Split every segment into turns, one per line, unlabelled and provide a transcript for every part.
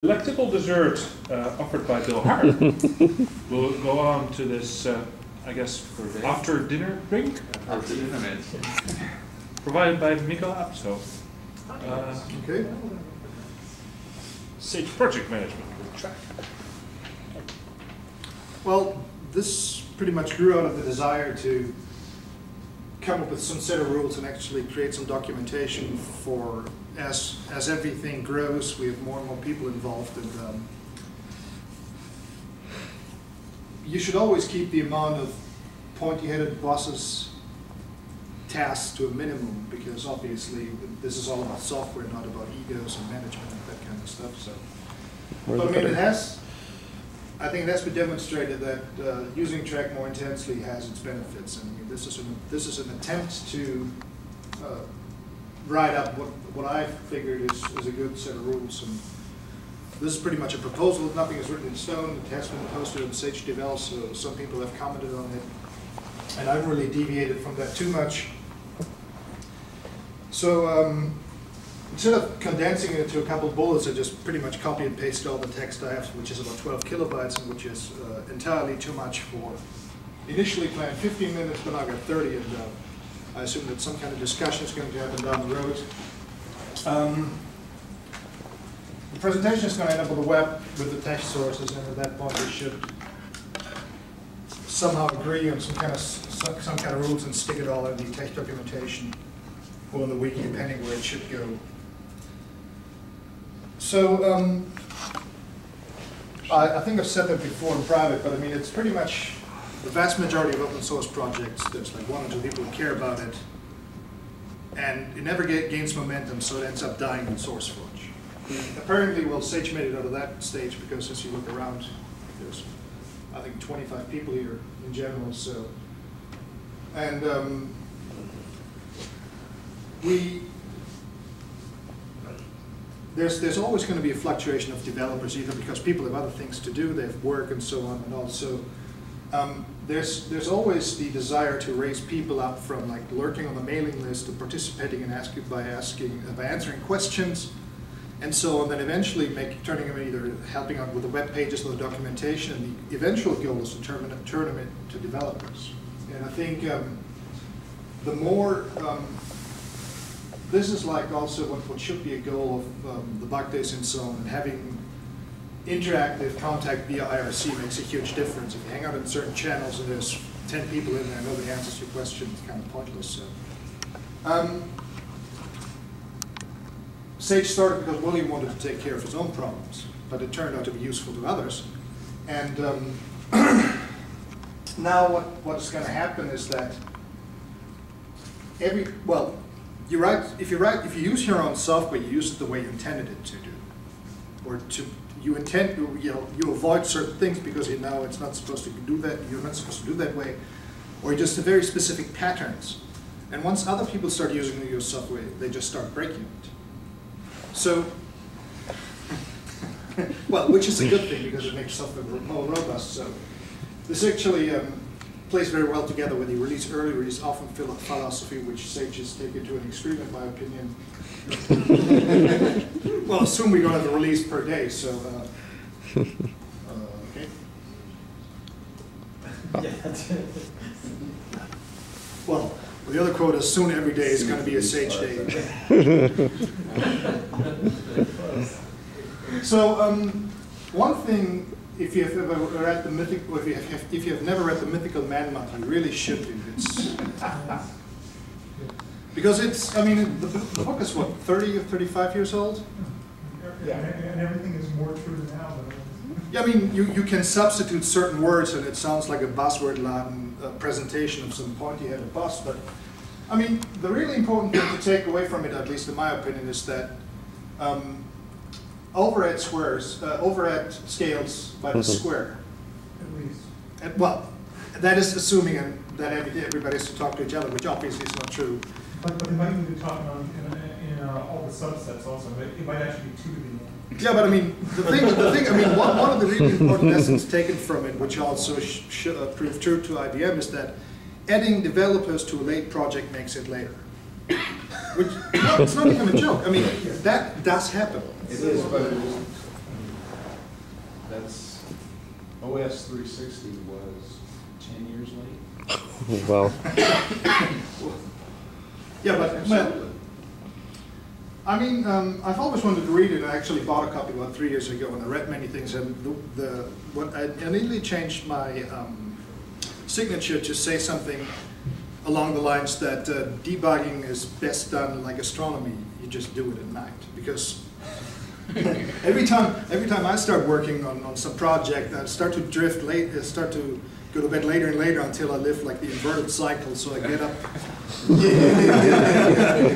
Delectable dessert offered by Bill Hart. We'll go on to this, I guess, after dinner drink.
After dinner, mate.
Provided by Mikael Abshoff.
Okay.
Sage Project Management Trac.
Well, this pretty much grew out of the desire to come up with some set of rules and actually create some documentation for as everything grows, we have more and more people involved, and you should always keep the amount of pointy-headed bosses tasks to a minimum, because obviously this is all about software, not about egos and management and that kind of stuff. So, but I mean, I think it has been demonstrated that using Trac more intensely has its benefits, and I mean, this is an attempt to write up what I figured is a good set of rules. And this is pretty much a proposal. Nothing is written in stone. It has been posted on Sage Devel, so some people have commented on it, and I haven't really deviated from that too much. So instead of condensing it into a couple of bullets, I just pretty much copy and paste all the text I have, which is about 12 kilobytes, and which is entirely too much for initially planned 15 minutes, but now I got 30, and I assume that some kind of discussion is going to happen down the road. The presentation is going to end up on the web with the text sources, and at that point we should somehow agree on some kind of rules and stick it all in the text documentation or in the wiki, depending where it should go. So I think I've said that before in private, but I mean, it's pretty much the vast majority of open source projects, there's like 1 or 2 people who care about it, and it never gains momentum, so it ends up dying in SourceForge. Apparently, well, Sage made it out of that stage, because as you look around, there's, I think, 25 people here in general, so. And there's always going to be a fluctuation of developers, either because people have other things to do, they have work and so on, and also there's always the desire to raise people up from like lurking on the mailing list to participating and by answering questions and so on, then eventually turning them either helping out with the web pages or the documentation, and the eventual goal is to turn them into developers. And I think the more this is like also what should be a goal of the bug days and so on, and having interactive contact via IRC makes a huge difference. If you hang out in certain channels and there's 10 people in there and nobody answers your question, it's kind of pointless. So, Sage started because William wanted to take care of his own problems, but it turned out to be useful to others. And now what's going to happen is that if you use your own software, you use it the way you intended it to do, or you avoid certain things because you know it's not supposed to do that. You're not supposed to do that way, or just very specific patterns. And once other people start using your software, they just start breaking it. So, well, which is a good thing because it makes software more robust. So, this actually plays very well together with the early release often philosophy, which Sage has taken to an extreme, in my opinion. Well, assume we're going to have a release per day, so okay. Well, the other quote is, soon every day is going to be a Sage day. So one thing, if you have ever read the mythical, if you have never read the Mythical Man Month, you really should do. It's because it's, I mean, the book is what, 30 or 35 years old?
Yeah, and everything is more true now than it was.
Yeah, I mean, you can substitute certain words and it sounds like a buzzword-laden presentation of some pointy-headed boss, but I mean, the really important thing to take away from it, at least in my opinion, is that overhead scales by the square.
At least.
And, well, that is assuming that everybody has to talk to each other, which obviously is not true.
But they might even be talking in all the subsets also. It might actually be 2 to the 1.
Yeah, but I mean, the thing. I mean, one of the really important lessons taken from it, which also proved true to IBM, is that adding developers to a late project makes it later. Which, no, it's not even a joke. I mean, that does happen.
It is, but it is. That's, OS 360 was 10 years late.
Wow.
Yeah, but, well, I mean, I've always wanted to read it. I actually bought a copy about 3 years ago, and I read many things. And what I immediately changed my signature to say something along the lines that debugging is best done like astronomy. You just do it at night, because every time I start working on some project, I start to drift late. Start to go to bed later and later until I live like the inverted cycle. So I get up.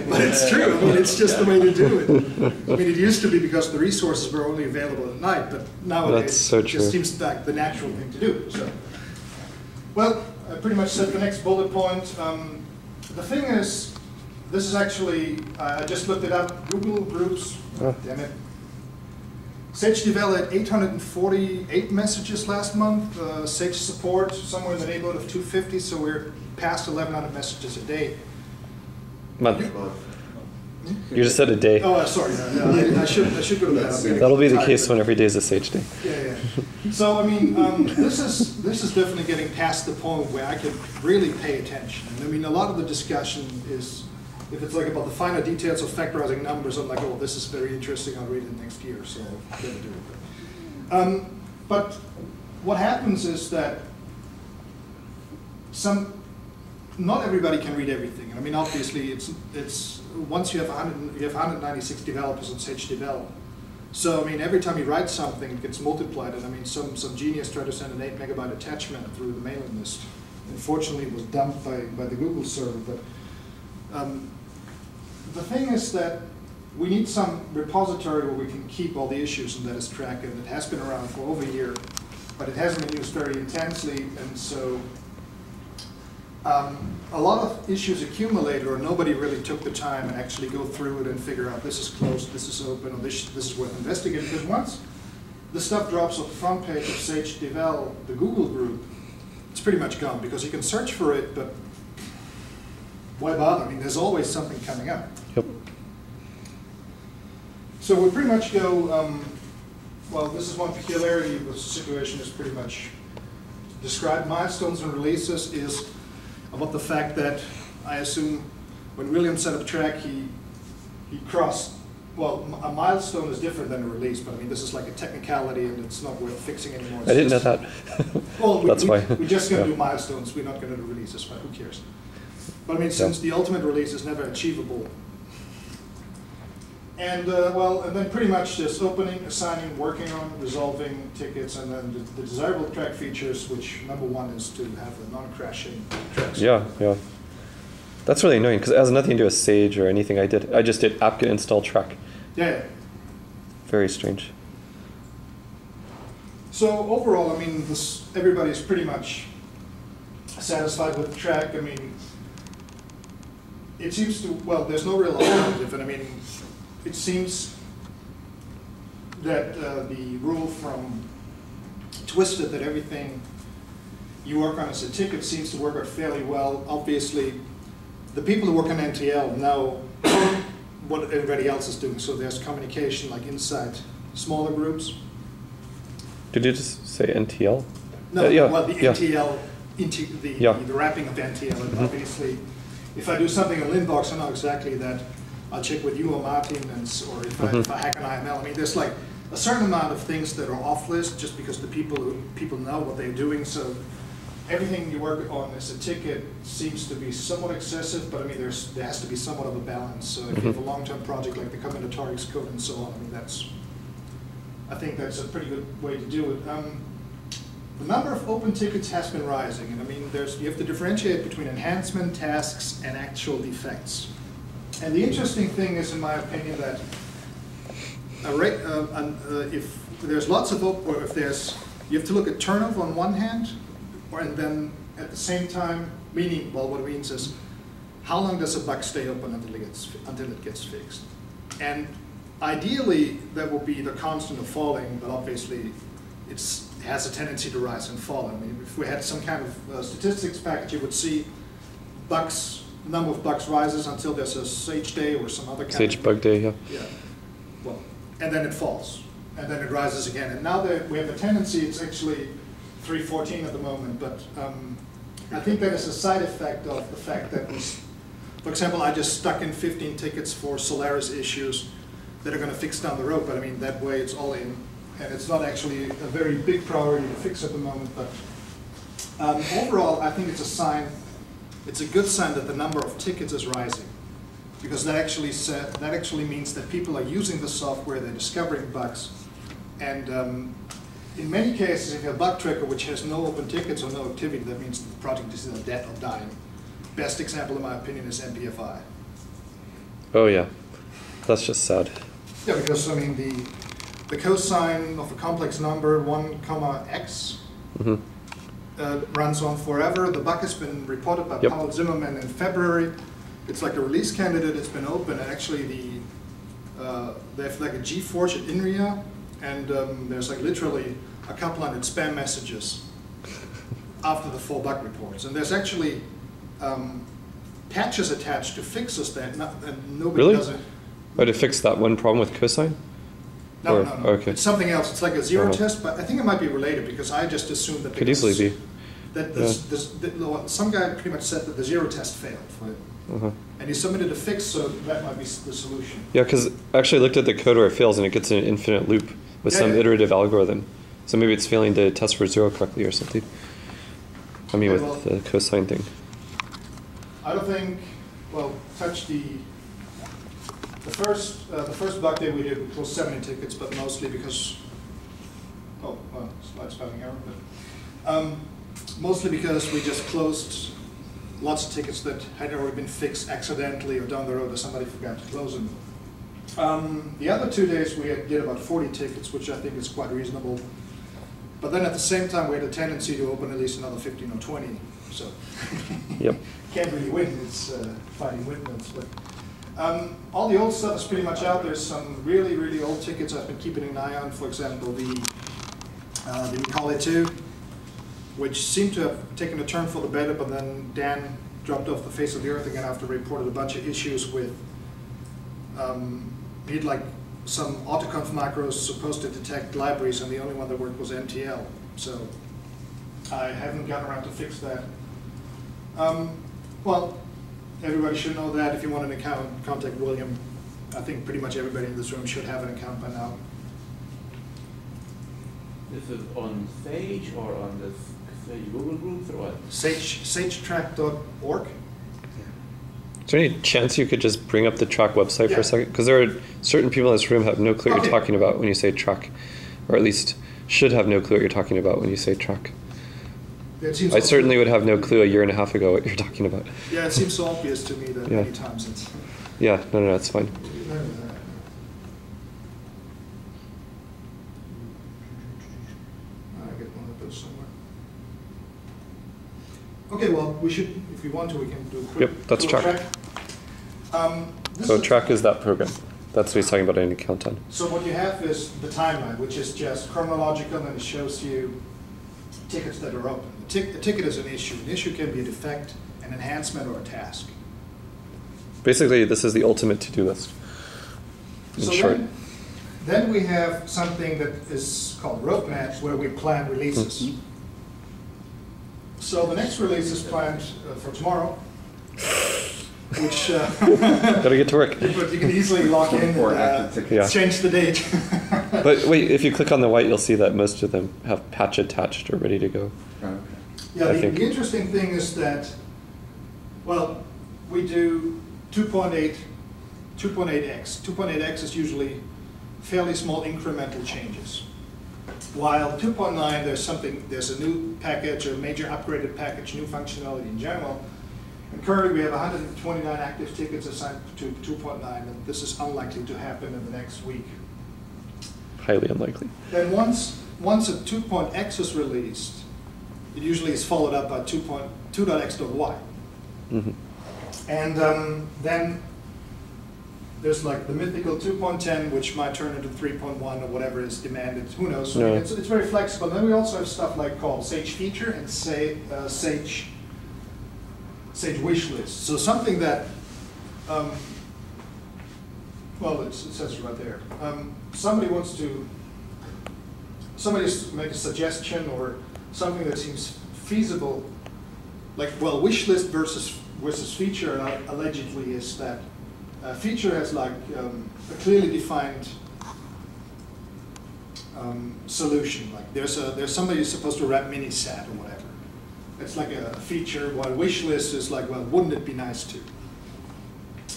But it's true. I mean, it's just the way to do it. I mean, it used to be because the resources were only available at night, but nowadays it just seems like the natural thing to do. So, well, I pretty much said the next bullet point. The thing is, this is actually, I just looked it up, Google Groups, damn it. Sage Devel had 848 messages last month. Sage support somewhere in the neighborhood of 250, so we're past 1,100 messages a day.
Month. You just said a day.
Oh, sorry. I should go to that.
That'll be the case when every day is a Sage day.
Yeah. So I mean, this is definitely getting past the point where I can really pay attention. I mean, a lot of the discussion is, if it's like about the finer details of factorizing numbers, I'm like, oh, this is very interesting. I'll read it next year, so I'm going to do it. But what happens is that not everybody can read everything. I mean, obviously, it's once you have 196 developers on Sage Devel. So I mean, every time you write something, it gets multiplied. And I mean, some genius tried to send an 8 megabyte attachment through the mailing list. Unfortunately, it was dumped by the Google server. But the thing is that we need some repository where we can keep all the issues, and that is Trac, and it has been around for over a year, but it hasn't been used very intensely, and so a lot of issues accumulated, or nobody really took the time and actually go through it and figure out this is closed, this is open, or this is worth investigating. Because once the stuff drops off the front page of Sage Devel, the Google group, it's pretty much gone, because you can search for it, but why bother? I mean, there's always something coming up.
Yep.
So we pretty much go, well, this is one peculiarity of the situation is pretty much described. Milestones and releases is about the fact that I assume when William set up Trac, he crossed, well, a milestone is different than a release, but I mean, this is like a technicality and it's not worth fixing anymore.
I didn't know that.
Well,
That's why.
We're just going to do milestones. We're not going to do releases, but who cares? But I mean, since the ultimate release is never achievable. And well, and then pretty much just opening, assigning, working on, resolving tickets, and then the desirable Trac features, which number one is to have a non-crashing Trac.
Yeah. That's really annoying because it has nothing to do with Sage or anything I did. I just did apt-get install Trac.
Yeah.
Very strange.
So overall, I mean, everybody's pretty much satisfied with Trac. I mean, it seems to, well, there's no real alternative, and I mean, it seems that the rule from Twisted that everything you work on as a ticket seems to work out fairly well. Obviously, the people who work on NTL know what everybody else is doing, so there's communication like inside smaller groups.
Did you just say NTL?
No,
yeah,
well, the NTL, the wrapping of NTL, and obviously, if I do something in Linbox, I know exactly that I'll check with you or Martin, or if I hack an IML. I mean, there's like a certain amount of things that are off list just because the people know what they're doing. So everything you work on as a ticket seems to be somewhat excessive, but I mean, there has to be somewhat of a balance. So if you have a long-term project like the combinatorics code and so on, I mean, I think that's a pretty good way to do it. The number of open tickets has been rising, and I mean, you have to differentiate between enhancement, tasks, and actual defects. And the interesting thing is, in my opinion, that if there's lots of, or if there's, you have to look at turnover on one hand, and then at the same time, meaning, well, what it means is, how long does a bug stay open until it gets fixed? And ideally, that will be the constant of falling, but obviously, it has a tendency to rise and fall. I mean, if we had some kind of statistics package, you would see bugs. Number of bugs rises until there's a Sage day or some other kind
Sage bug day, yeah.
Yeah. Well, and then it falls. and then it rises again. And now that we have a tendency, it's actually 314 at the moment, but I think that is a side effect of the fact that for example, I just stuck in 15 tickets for Solaris issues that are going to fix down the road, but I mean, that way it's all in. And it's not actually a very big priority to fix at the moment, but overall, I think it's a sign, it's a good sign that the number of tickets is rising. Because that actually means that people are using the software, they're discovering bugs. And in many cases, if you have a bug tracker which has no open tickets or no activity, that means the project is either dead or dying. Best example, in my opinion, is MPFI.
Oh yeah, that's just sad.
Yeah, because I mean, the cosine of a complex number, 1, x, runs on forever. The bug has been reported by Paul Zimmerman in February. It's like a release candidate. It's been open, and actually they have like a GForce at INRIA, and there's like literally a couple hundred spam messages after the full bug reports. And there's actually patches attached to fixes that, and nobody does it.
Oh, to fix that one problem with cosine?
No,
or,
no, no.
Okay.
It's something else. It's like a zero test, but I think it might be related because I just assumed that
Could easily be.
That some guy pretty much said that the zero test failed for it. And he submitted a fix, so that might be the solution.
Yeah, because I actually looked at the code where it fails and it gets an infinite loop with some iterative algorithm. So maybe it's failing to test for 0 correctly or something. I mean, with the cosine thing.
I don't think, well, touch the first bug day we did, we closed 70 tickets, but mostly because, slide spelling error, but mostly because we just closed lots of tickets that had already been fixed accidentally or down the road or somebody forgot to close them. The other 2 days we did about 40 tickets, which I think is quite reasonable. But then at the same time we had a tendency to open at least another 15 or 20. So can't really win, it's fighting windmills. But all the old stuff is pretty much out. There's some really, really old tickets I've been keeping an eye on. For example, the Macaulay 2, which seemed to have taken a turn for the better, but then Dan dropped off the face of the earth again after reported a bunch of issues with, he had like some autoconf macros supposed to detect libraries, and the only one that worked was MTL. So I haven't gotten around to fix that. Well, everybody should know that. If you want an account, contact William. I think pretty much everybody in this room should have an account by now.
This is on Sage or on the Google Groups or what?
Sagetrac.org.
Is there any chance you could just bring up the Trac website for a second? Because there are certain people in this room have no clue what you're talking about when you say Trac, or at least should have no clue what you're talking about when you say Trac. I certainly would have no clue a year and a half ago what you're talking about.
Yeah, it seems so obvious to me that many times it's...
Yeah, no, it's fine.
I get one of those somewhere. Okay, well, we should, if we want to, we can do a quick...
Yep, that's Trac. So Trac is that program. That's what he's talking about any count on.
So what you have is the timeline, which is just chronological, and it shows you tickets that are open. A ticket is an issue. An issue can be a defect, an enhancement, or a task.
Basically, this is the ultimate to-do list. In short.
Then we have something that is called roadmaps, where we plan releases. So the next release is planned for tomorrow, which
gotta get to work.
But you can easily log in and change the date.
But wait, if you click on the white, you'll see that most of them have patch attached or ready to go.
Okay.
Yeah, the interesting thing is that, well, we do 2.8x. 2.8x is usually fairly small incremental changes. While 2.9, there's a new package, a major upgraded package, new functionality in general. And currently we have 129 active tickets assigned to 2.9, and this is unlikely to happen in the next week.
Highly unlikely.
Then once a 2.x is released, it usually is followed up by 2.x.y. And then there's like the mythical 2.10, which might turn into 3.1 or whatever is demanded. Who knows?
No.
It's very flexible. Then we also have stuff like called Sage Feature and Sage Wish List. So something that, well, it says right there. Somebody wants to somebody make a suggestion or something that seems feasible, like, well, wish list versus feature allegedly is that feature has like a clearly defined solution. Like there's somebody who's supposed to wrap mini set or whatever. It's like a feature, while wish list is like, well, wouldn't it be nice to?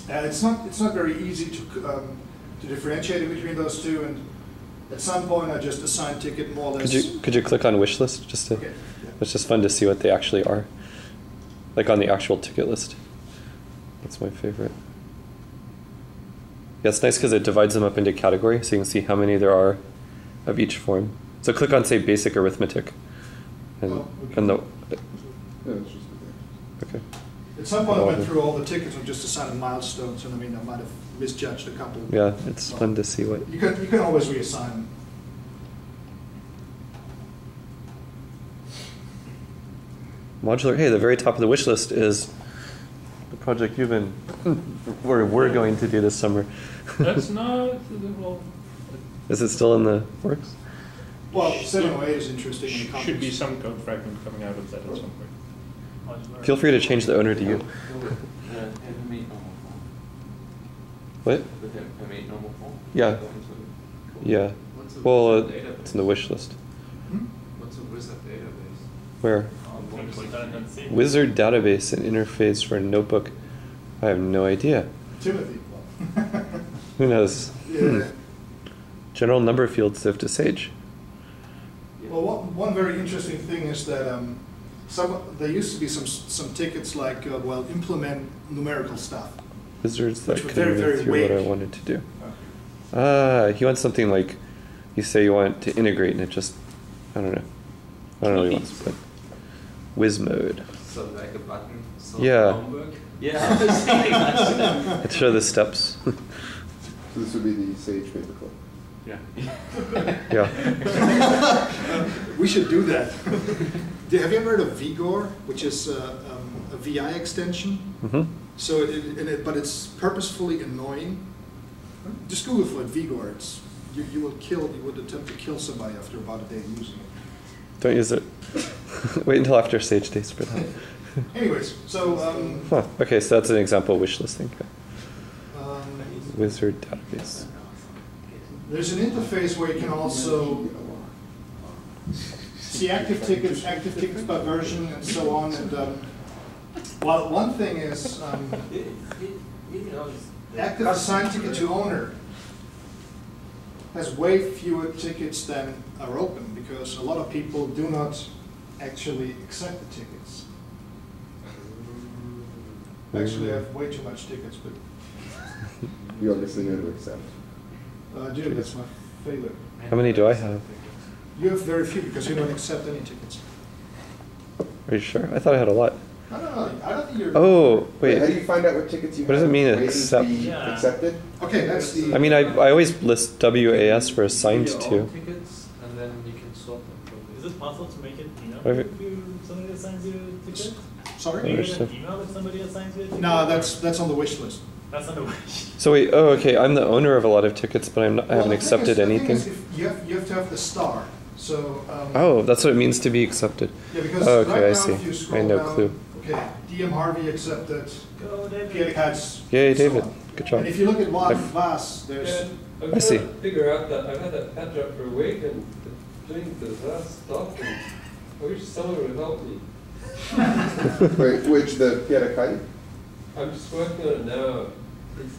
And it's not very easy to differentiate between those two. And at some point, I just assign ticket more or less.
Could you click on wish list just to?
Okay. Yeah.
It's just fun to see what they actually are, like on the actual ticket list. That's my favorite. Yeah, it's nice because it divides them up into categories, so you can see how many there are of each form. So click on, say, basic arithmetic, and
Oh, okay.
and the
Yeah, it's just there.
okay.
At some point, I went through all the tickets and just assigned milestones, and I mean, I might have misjudged a couple.
Yeah, it's fun to see what.
You can always reassign.
Modular. Hey, the very top of the wish list is the project you've been, we're going to do this summer.
That's not, well,
Is it still in the works?
Well, 708 is interesting. in the
should
context.
be some code fragment coming out of that at some point.
Feel free to change the owner to you. What?
normal form?
Yeah. Yeah.
What's a
Well,
wizard database?
it's in the wish list.
Hmm?
What's a wizard database?
Where? Wizard database and interface for a notebook. I have no idea.
Timothy.
Who knows?
Yeah.
General number fields diff to Sage.
Well, one very interesting thing is that there used to be some tickets like, well, implement numerical stuff.
Wizards that
Which were
couldn't
very,
get
very
through what I
vague.
wanted to do. He wants something like, you say you want to integrate and it just, I don't know. I don't know what he wants, but whiz mode.
So like a button. So
Yeah.
homework? Yeah, I was thinking that.
Let's show the steps.
So this would be the Sage paperclip.
Yeah.
Yeah.
We should do that. Have you ever heard of Vigor, which is a VI extension?
Mm-hmm.
So, but it's purposefully annoying. Just Google for it, Vigor. You would attempt to kill somebody after about a day using it.
Don't use it. Wait until after Sage Days for that.
Anyways, so
Huh. Okay, so that's an example wish list thing.
um,
Wizard database.
there's an interface where you can also see active tickets by version, and so on. And well, one thing is active assigned ticket to owner has way fewer tickets than are open, because a lot of people do not actually accept the tickets. Actually, I have way too much tickets, but
You obviously know to accept.
I do. That's my failure.
How many do I have?
You have very few because you don't accept any tickets.
Are you sure? I thought I had a lot.
No, I don't think you're.
Oh,
How do
wait.
you find out what tickets you
What does
have
it mean,
waiting to
accept?
be
Yeah.
accepted?
Okay, that's the.
I mean, I always list WAS for assigned
Your
to.
own tickets, and then you can sort them probably.
Is it possible to make it email
Okay.
if somebody assigns you a ticket?
Sorry.
Can you get
Understood.
an email if somebody assigns you a ticket?
No, that's on the wish list.
That's not the wish.
So wait, oh, okay, I'm the owner of a lot of tickets, but I
Well,
haven't
the thing
accepted
is- the thing
anything.
is you have to have the star. So.
Oh, that's what it means to be accepted.
Yeah, because
Oh, okay,
right
I
now
see.
if you
I
scroll
had no
down,
clue.
Okay, DM Harvey accepted.
Go,
Pierre
David.
Katz.
Yay,
and so
David.
on.
Good job.
And if you look at Juan Vaz, there's.
I'm
I see.
trying to figure out that I've had that patch up for a week and it's doing disaster stuff, and I wish someone would help me.
Wait, which, the Pierre Kai?
I'm just working on it now.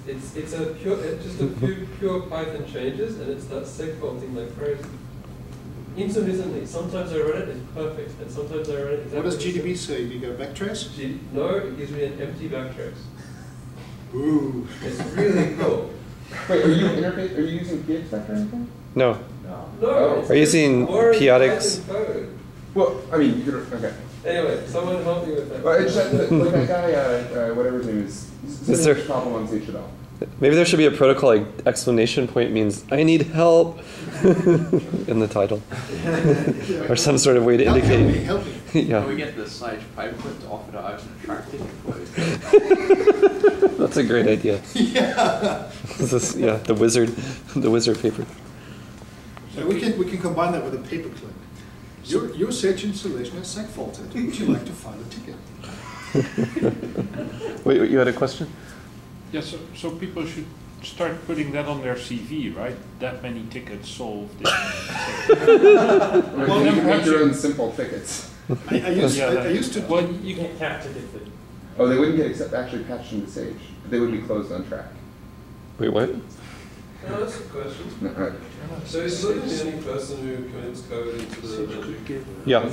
It's a pure, it's just a few pure Python changes, and it starts segmenting like crazy. Intermittently, sometimes I run it, it's perfect, and sometimes I run it exactly.
What does
the same.
GDB say? Do you get a backtrace?
No, it gives me an empty backtrace.
Ooh.
It's really cool.
Wait, are you using PXVector or anything?
No.
No, it's
Are you
just
using
boring
periodics?
Python code.
Well, I mean, you could, okay.
Anyway, someone help me with that.
Well, it's just, like that guy, whatever his name is,
Is there-
problem on HTML.
Maybe there should be a protocol like exclamation point means I need help in the title. Or some sort of way to indicate.
Help me.
Can we
Yeah.
get the Sage paperclip to offer to open a track ticket for you?
That's a great idea.
Yeah.
This is, yeah, the wizard paper.
We can combine that with a paperclip. Your Sage installation is seg faulted. Would you like to file a ticket?
Wait, you had a question?
Yeah, so people should start putting that on their CV, right? That many tickets solved.
Or you can make your own simple tickets.
I used to.
Well,
You can't capture it.
Oh, they wouldn't get actually patched into Sage. They would be closed on track.
Wait, what?
No, that's a question.
No,
So is Lynn the only person who commits code into the Gentoo?
Yeah,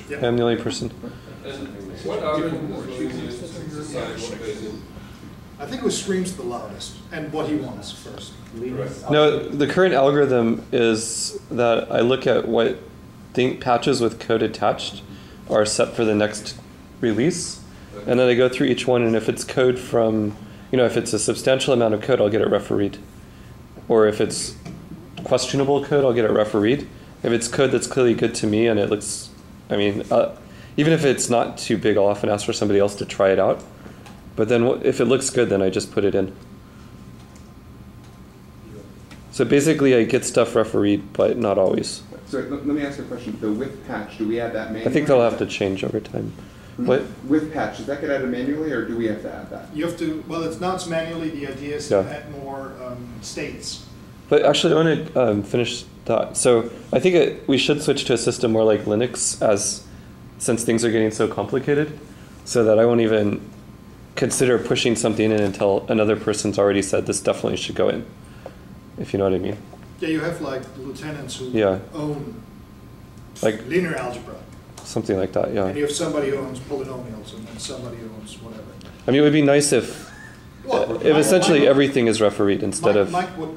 Yeah.
I'm the only person.
And what algorithm does Lynn use to decide what goes in?
I think it screams the loudest and what he wants first.
Right.
No, the current algorithm is that I look at what patches with code attached are set for the next release, and then I go through each one, and if it's code from, if it's a substantial amount of code, I'll get it refereed. Or if it's questionable code, I'll get it refereed. If it's code that's clearly good to me and it looks, even if it's not too big, I'll often ask for somebody else to try it out. But then if it looks good, then I just put it in. So basically I get stuff refereed, but not always.
So let me ask you a question. The with patch, do we add that manually?
I think they'll have to change over time. What?
With patch, does that get added manually, or do we have to add that?
You have to. Well, it's not manually. The idea is
Yeah.
to add more states.
But actually, I want to finish that. So I think we should switch to a system more like Linux, since things are getting so complicated, so that I won't even consider pushing something in until another person's already said this definitely should go in, if you know what I mean.
Yeah, you have like lieutenants who
Yeah.
own
Like
linear algebra,
something like that, yeah.
and you have somebody who owns polynomials, and then somebody who owns whatever.
I mean, it would be nice if essentially everything is refereed instead of...
Mike would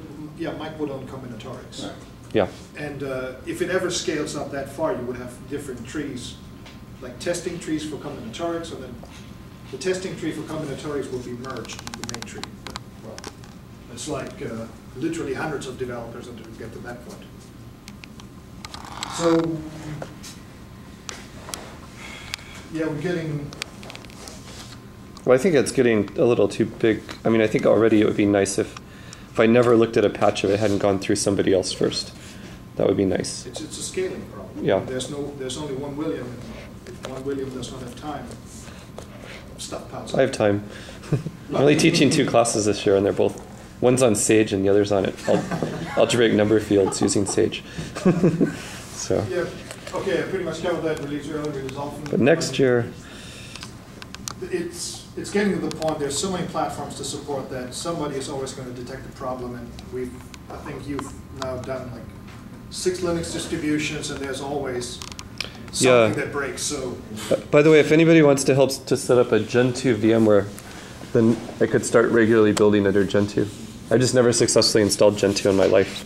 own combinatorics.
Right.
Yeah.
And if it ever scales up that far, you would have different trees, like testing trees for combinatorics, and then the testing tree for combinatorics will be merged in the main tree. Well, it's like literally hundreds of developers until we get to that point. So, yeah, we're getting...
Well, I think it's getting a little too big. I mean, I think already it would be nice if I never looked at a patch if it hadn't gone through somebody else first. That would be nice.
It's a scaling problem.
Yeah.
There's only one William, and if one William does not have time, stuff piles up.
I have time. I'm only teaching 2 classes this year, and they're both, one's on Sage and the other's on algebraic number fields using Sage. So.
Yeah. Okay, I pretty much covered that release earlier. Release often.
But next year,
it's getting to the point. There's so many platforms to support that somebody is always going to detect the problem, and I think you've now done like 6 Linux distributions, and there's always something that breaks. So,
by the way, if anybody wants to help to set up a Gentoo VMware, then I could start regularly building under Gentoo. I just never successfully installed Gentoo in my life.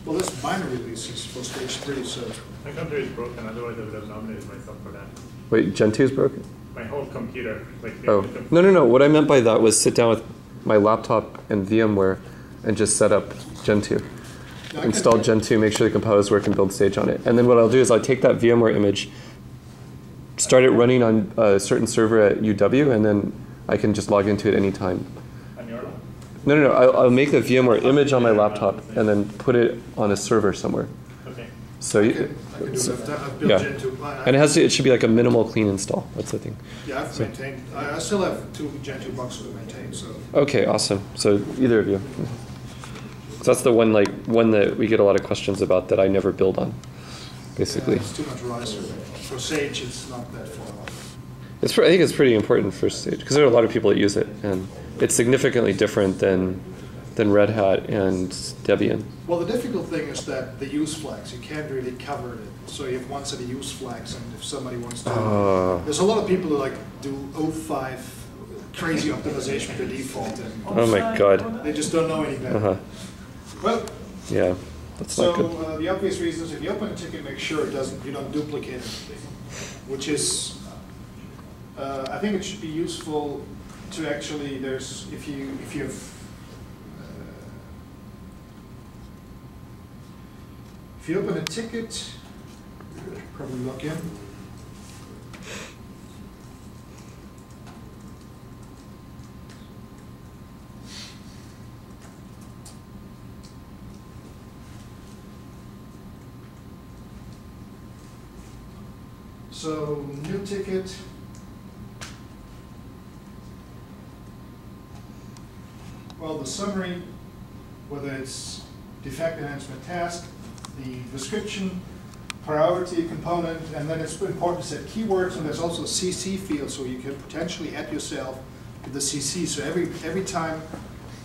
well, this binary release is for stage 3, so
My computer is broken, otherwise I would have nominated myself for that.
Wait, Gentoo's broken?
My whole computer, like the
Oh, no. What I meant by that was sit down with my laptop and VMware and just set up Gentoo. Install Gentoo, make sure the compilers work, and build Sage on it. And then what I'll do is I'll take that VMware image, start it running on a certain server at UW, and then I can just log into it anytime.
On your own?
No. I'll make the VMware image on my laptop and then put it on a server somewhere.
Okay.
So,
I can do that. I've built
yeah.
Gentoo.
And it should be like a minimal clean install. That's the thing.
Yeah, I've maintained. I still have 2 Gentoo boxes to maintain. So
Okay, awesome. So either of you. So that's the one that we get a lot of questions about that I never build on, basically.
yeah, it's too much rise for Sage. It's not that far off.
I think it's pretty important for Sage because there are a lot of people that use it, and it's significantly different than Red Hat and Debian.
Well, the difficult thing is that the use flags, you can't really cover it. So you have one set of use flags, and if somebody wants to... There's a lot of people who like do 05 crazy optimization for default, and
Oh my god.
they just don't know any better. Well,
Yeah, that's
so
not good.
the obvious reason is if you open a ticket, make sure you don't duplicate anything, which is, I think it should be useful to actually, if you open a ticket, probably log in. So new ticket. Well, the summary, whether it's defect enhancement task, the description, priority component, and then it's important to set keywords, and there's also a CC field, so you can potentially add yourself to the CC. So every time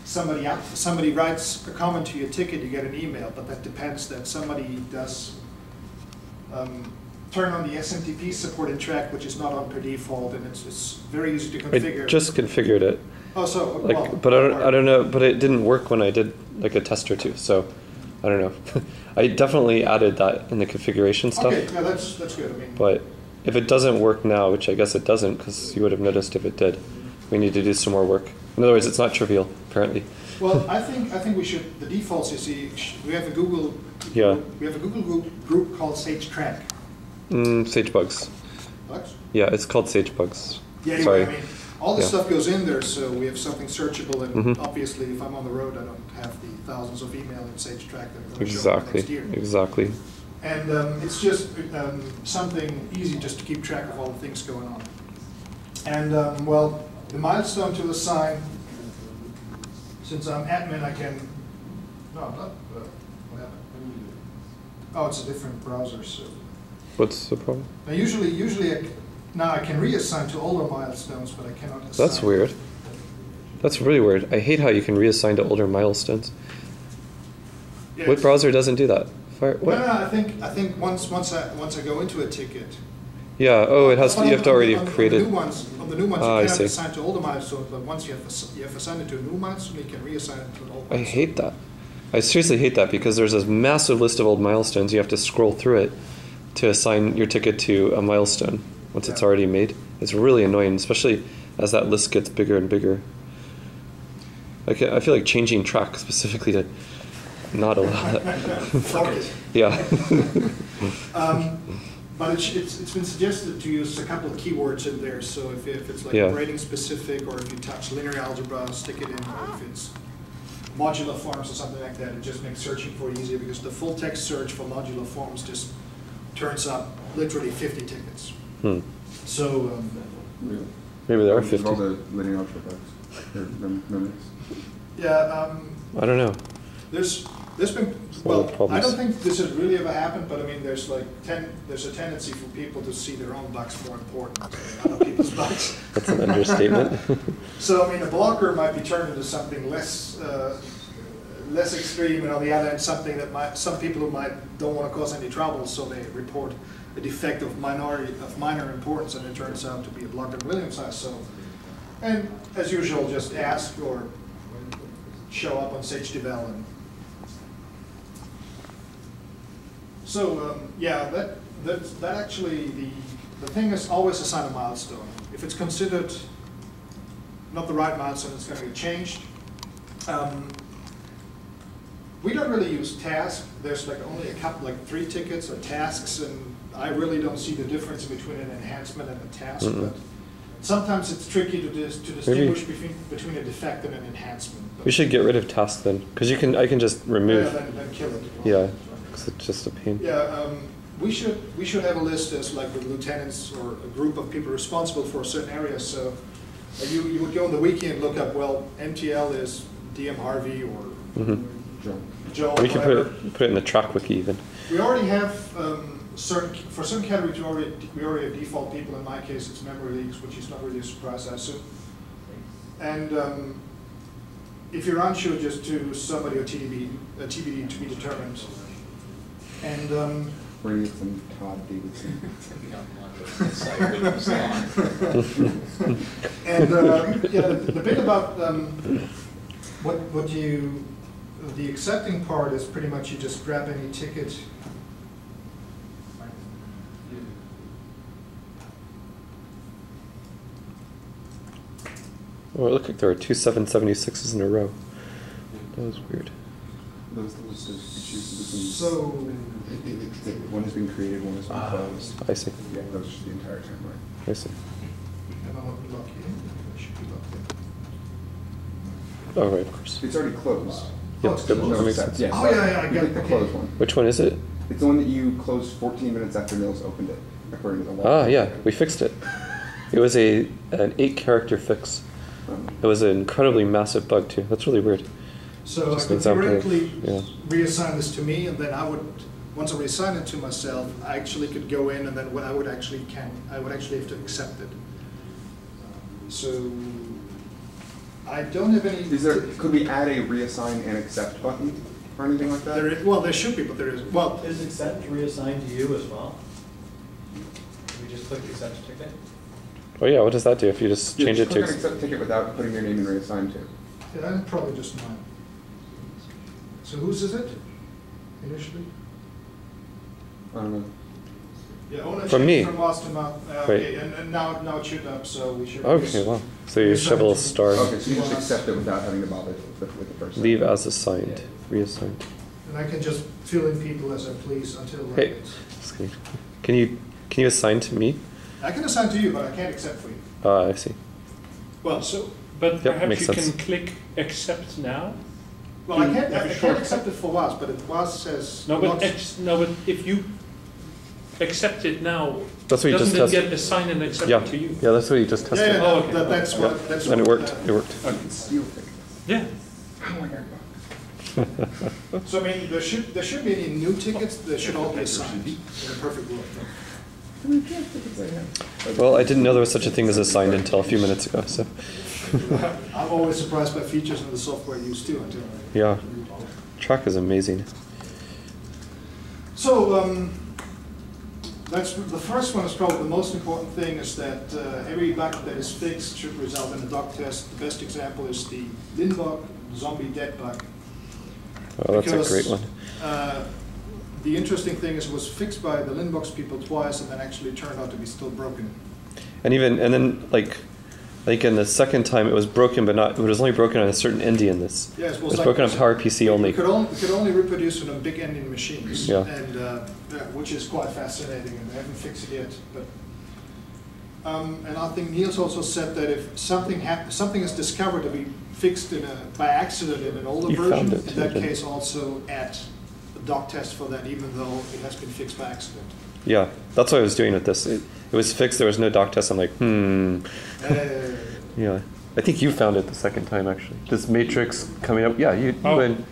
somebody writes a comment to your ticket, you get an email, but that depends that somebody does turn on the SMTP support in Trac, which is not on per default, and it's very easy to configure.
I just configured it.
Oh, so
Like,
well,
but I don't know. But it didn't work when I did like a test or two. So I don't know. I definitely added that in the configuration stuff.
Okay, yeah, that's good. I mean,
But if it doesn't work now, which I guess it doesn't, because you would have noticed if it did, we need to do some more work. In other words, it's not trivial, apparently.
well, I think we should. The defaults, you see, we have a Google.
Yeah.
We have a Google group called Sage Trac.
Sage bugs.
Alex?
Yeah, it's called Sage bugs.
Yeah, anyway,
Sorry.
I mean, all this
Yeah.
stuff goes in there, so we have something searchable, and
Mhm.
obviously, if I'm on the road, I don't have the thousands of email in Sage Trac that are going to show up
Exactly.
next year.
Exactly.
And it's just something easy just to keep track of all the things going on. And well, the milestone to assign, since I'm admin, I can, no, I'm not, what happened? Oh, it's a different browser, so.
What's the problem?
Now usually now I can reassign to older milestones, but I cannot assign.
That's weird. That's really weird. I hate how you can reassign to older milestones.
Yeah,
What browser doesn't do that? What?
No, I think once I go into a ticket.
Yeah. Oh, it has. To, you have to already have created.
On the new ones,
Ah, I
you cannot
see.
assign to older milestones, but once you have assigned it to a new milestone, you can reassign it to an old
I
milestone.
hate that. I seriously hate that because there's this massive list of old milestones. You have to scroll through it to assign your ticket to a milestone once it's
Yeah.
already made. It's really annoying, especially as that list gets bigger and bigger. I feel like changing track specifically to not allow that.
Fuck it.
Yeah.
But it's been suggested to use a couple of keywords in there. So if it's like
Yeah.
rating specific, or if you touch linear algebra, stick it in. Or if it's modular forms or something like that, it just makes searching for it easier, because the full text search for modular forms just turns up literally 50 tickets. So
Really?
Maybe there are
With
50.
all the linear algebra bugs. Or memories.
yeah,
I don't know.
there's been,
Well,
well, I
problems.
don't think this has really ever happened, but I mean, there's a tendency for people to see their own bugs more important than other people's bugs.
That's an understatement.
So, I mean, a blocker might be turned into something less extreme, and on the other hand, something that some people who don't want to cause any trouble, so they report a defect of minor importance, and it turns out to be a blocker in Williams size. So, and as usual, just ask or show up on Sage Devel. And so, yeah, that actually the thing is always assign a milestone. If it's considered not the right milestone, it's going to get changed. We don't really use task. There's like only a couple, like 3 tickets or tasks, and I really don't see the difference between an enhancement and a task. But sometimes it's tricky to distinguish between a defect and an enhancement. But
We should get rid of task then, because I can just remove.
then kill it.
Yeah, because it's just a pain.
Yeah, we should have a list as like with lieutenants or a group of people responsible for a certain area. So you would go on the wiki and look up, well, MTL is DM Harvey or Joe.
We can
whatever.
put it in the track wiki even.
We already have for certain categories we already have default people. In my case, it's memory leaks, which is not really a surprise, I assume. And if you're unsure, just to somebody or TBD to be determined. And
We're going to get some Todd Davidson.
and yeah, the bit about the accepting part is pretty much you just grab any ticket.
Oh, it looked like there were 2 776s in a row. That was weird.
Those the list of issues between.
So
One has been created, one has been closed.
I see.
Yeah, that was just the entire timeline.
I see.
am I not locked in? I should be locked in.
Oh, right, of course.
It's already closed.
Yep,
it's
that
closed.
makes sense.
Yeah,
Oh, yeah, I
you
get
click
it.
the closed one.
Which one is it?
It's the one that you closed 14 minutes after Nils opened it. according to the
Ah, yeah, we fixed it. It was an 8-character fix. It was an incredibly massive bug too. That's really weird.
So I
Just an
could
example of-
theoretically
yeah.
reassign this to me, and then I would, once I reassign it to myself, I actually could go in, and then what I would actually have to accept it. So I don't have any.
Could we add a reassign and accept button or anything like that?
Well, there should be, but there is. Well,
Is accept reassigned to you as well? We just click accept ticket?
Oh yeah, what does that do if you just change it
click
to?
on accept ticket without putting your name in reassign to.
yeah, that's probably just mine. So whose is it initially?
I don't know.
Yeah, ownership
From me.
From us to Mount.
Wait.
Okay, and now it should up, so we should.
Okay, wow. So you should have a little star.
Okay, so you just accept it without having to bother with the person.
Leave as assigned. Reassigned.
And I can just fill in people as I please until.
Hey, just kidding. Can you assign to me?
I can assign to you, but I can't accept for you.
Ah, I see.
Well,
But
Yep,
perhaps
makes
you
sense.
can click accept now.
well, I
Do
can't.
you have a
I can't
shortcut?
accept it for Was, but it Was says.
No, but
not-
if you accept it now,
That's what you just
doesn't it
tested.
get assigned and accepted
Yeah,
to you?
yeah, that's what you just
Yeah,
tested.
yeah,
Oh,
no,
okay.
that's
Yeah.
what. That's
And it
what,
worked. It worked.
I can steal tickets.
Yeah.
Oh my god.
So I mean, there should be any new tickets. They should all be assigned in a perfect world.
Well, I didn't know there was such a thing as assigned until a few minutes ago. So,
I'm always surprised by features in the software used too. Until
yeah, Trac is amazing.
so that's the first one is probably the most important thing. Is that every bug that is fixed should result in a doc test. The best example is the Lin bug, zombie dead bug.
Oh, that's
Because,
a great one.
The interesting thing is it was fixed by the Linbox people twice and then actually turned out to be still broken.
And then like in the second time it was broken, but not. It was only broken on a certain ending in this.
Yeah,
It was broken on PowerPC only.
It could only reproduce it on big ending machines,
Yeah.
and which is quite fascinating, and they haven't fixed it yet. But and I think Niels also said that if something is discovered to be fixed by accident in an older
You
version,
found it,
in that
didn't you?
case also add a doc test for that, even though it has been fixed by accident.
Yeah, that's what I was doing with this. It was fixed. There was no doc test. I'm like, Yeah, I think you found it the second time actually. This matrix coming up. Yeah, you and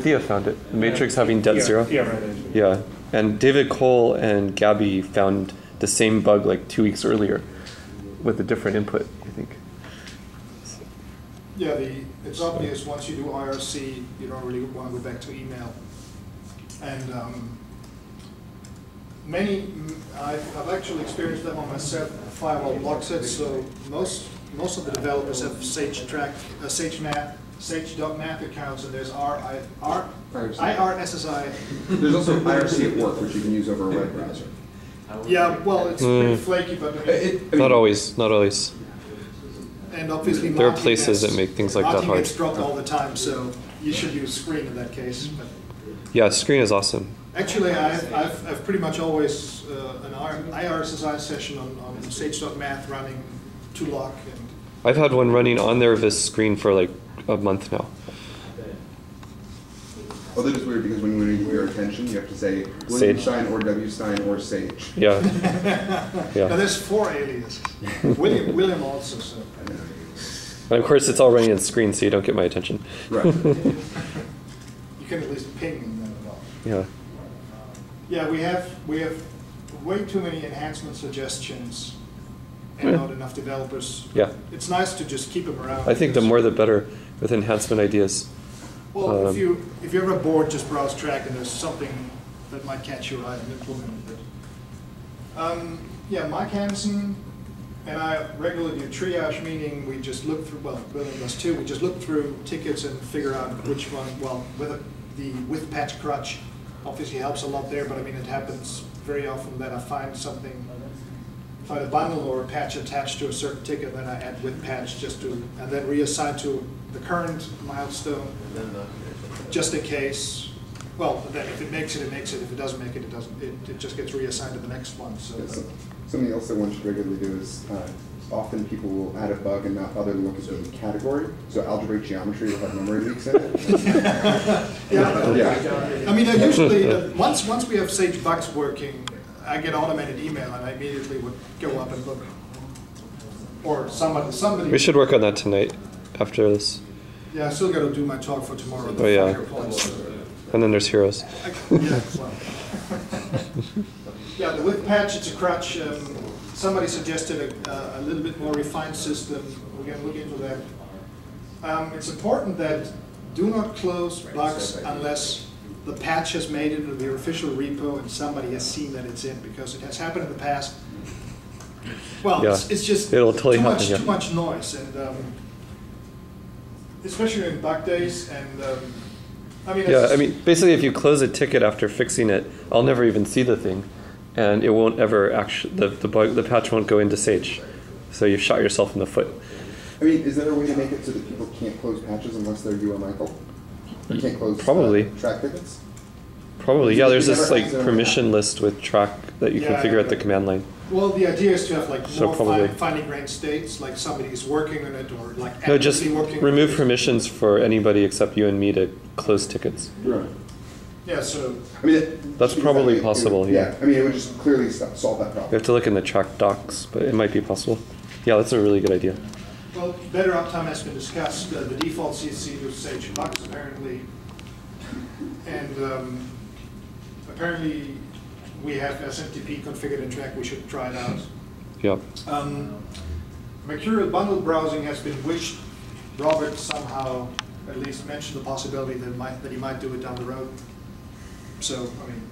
Thea found it. The matrix having dead zero.
Yeah, right.
Yeah, and David Cole and Gabby found the same bug like 2 weeks earlier with a different input, I think.
Yeah, it's obvious once you do IRC, you don't really want to go back to email. And I've actually experienced that on myself, firewall blocks it, so most of the developers have Sage.math accounts, and there's IRSSI.
There's also IRC at work, which you can use over a web browser.
Yeah, well, it's pretty flaky, but I mean,
Not always. Not always.
and obviously
There are
Martin
places
gets-
that make things like that
Martin
hard.
gets dropped all the time, so you should use Screen in that case. But
Yeah, Screen is awesome.
actually, I've pretty much always an IRSSI session on Sage.math running to lock. And
I've had one running on there with Screen for like a month now.
Oh, that is weird because when you need your attention, you have to say William
Sage.
Stein or W. Stein or Sage.
Yeah.
now
Yeah.
there's 4 aliases. William also. So.
And of course, it's all running on Screen, so you don't get my attention.
Right.
You can at least ping them then as well.
Yeah.
Yeah, we have way too many enhancement suggestions and not enough developers.
Yeah.
It's nice to just keep them around.
I think the
because-
more the better with enhancement ideas.
Well, if you're ever bored, just browse Trac, and there's something that might catch your eye and implement it. Yeah, Mike Hansen and I regularly do triage, meaning we just look through, well, William does too, we just look through tickets and figure out which one, well, whether the with patch crutch obviously helps a lot there, but I mean, it happens very often that I find a bundle or a patch attached to a certain ticket, then I add with patch and then reassign to the current milestone, just in case. Well, then if it makes it, it makes it. If it doesn't make it, it doesn't. It just gets reassigned to the next one. So
Something else that one should regularly do is often people will add a bug and not bother to look at the category. So algebraic geometry will have memory leaks in it.
yeah,
Yeah.
I mean, usually once we have Sage bugs working, I get automated email and I immediately would go up and look. Or somebody.
We should work on that tonight after this.
Yeah, I still got to do my talk for tomorrow.
Oh, yeah.
finer points.
And then there's heroes.
Yeah, well. Yeah, the width patch, it's a crutch. Somebody suggested a little bit more refined system. We're going to look into that. It's important that do not close bugs unless the patch has made it into the official repo and somebody has seen that it's in, because it has happened in the past. Well,
Yeah.
it's just
It'll totally
too
happen, yeah.
too much noise, and especially in bug days. And I mean,
Yeah, I mean, basically, if you close a ticket after fixing it, I'll never even see the thing, and it won't ever actually the patch won't go into Sage, so you shot yourself in the foot.
I mean, is there a way to make it so that people can't close patches unless they're UMICAL? Or can't close
Probably.
track tickets?
Probably, yeah. There's this like
Never-
permission list with Trac that you
Yeah,
configure at the
but-
command line.
well, the idea is to have like
So
more
probably-
finely grained states, like somebody is working on it, or like
No, just
actively working.
remove
on it.
permissions for anybody except you and me to close tickets.
Right.
Yeah, so
I mean,
That's
because
probably
it would-
possible, yeah.
I mean, it would just clearly solve that
You
problem.
have to look in the Trac docs, but it might be possible. Yeah, that's a really good idea.
well, better uptime has been discussed. The default CC was Sage Bucks apparently, and apparently we have SMTP configured in Trac. We should try it out.
Yeah.
Mercurial bundle browsing has been wished. Robert somehow at least mentioned the possibility that he might do it down the road. So, I mean,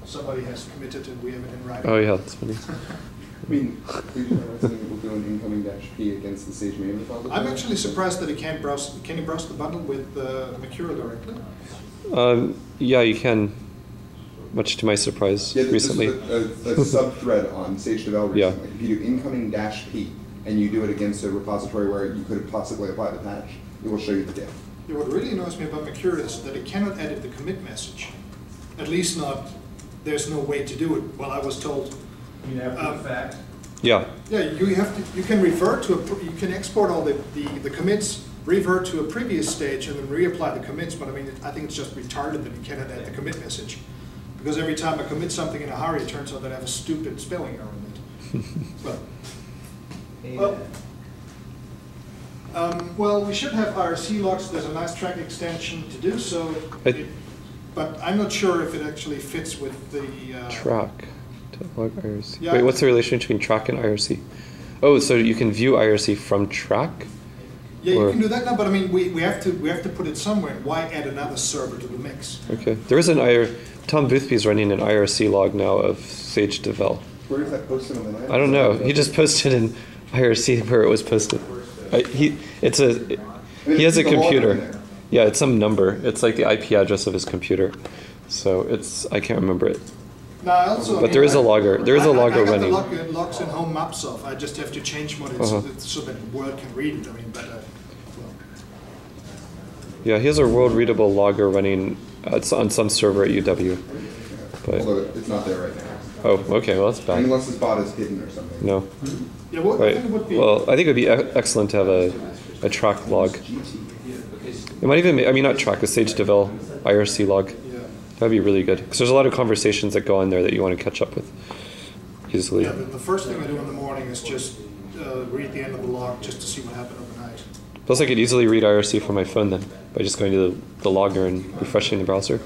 somebody has committed and we have it in writing.
Oh yeah, that's funny.
I mean, please interesting that we'll do an incoming -p against the Sage main repository.
I'm actually surprised that he can't browse. Can he browse the bundle with Mercurial directly?
Yeah, you can. Much to my surprise,
Yeah, this
recently.
is a sub-thread on Sage Devel
Yeah.
recently. If you do incoming -p and you do it against a repository where you could possibly apply the patch, it will show you the diff.
Yeah, what really annoys me about Mercurial is that it cannot edit the commit message. At least not, there's no way to do it. Well, I was told,
You have the fact.
Yeah.
yeah, you can revert to you can export all the commits, revert to a previous stage, and then reapply the commits. But I mean, I think it's just retarded that you cannot edit the commit message, because every time I commit something in a hurry, it turns out that I have a stupid spelling error in it. Well, we should have IRC logs. There's a nice track extension to do so, but I'm not sure if it actually fits with the
Trac to log IRC.
Yeah.
Wait, what's the relation between Trac and IRC? Oh, so you can view IRC from Trac?
Yeah, you
Or-
can do that now, but I mean, we have to put it somewhere. Why add another server to the mix?
Okay. There is Tom Boothby's running an IRC log now of Sage Devel.
Where is that posted on the net?
I don't know. He just posted in IRC where it was posted. He has a
The log in
computer.
there.
Yeah, it's some number. It's like the IP address of his computer. So I can't remember it.
No, I also.
But there is a logger. There is a logger
I got
running.
the logs in home Abshoff. I just have to change what it's so that the world can read it. I mean, but well,
Yeah, he has a world readable logger running on some server at UW. But
Although it's not there right now.
oh, okay, well that's bad.
Unless this bot is hidden or something.
No.
yeah. What I
Right.
think it would be.
Well, I think it would be excellent to have a Trac log. It might even, I mean, not Trac, a Sage Devel IRC log.
yeah.
That'd be really good because there's a lot of conversations that go on there that you want to catch up with easily.
Yeah, the first thing I do in the morning is just read the end of the log just to see what happened overnight.
Plus, I could easily read IRC from my phone then by just going to the logger and refreshing the browser.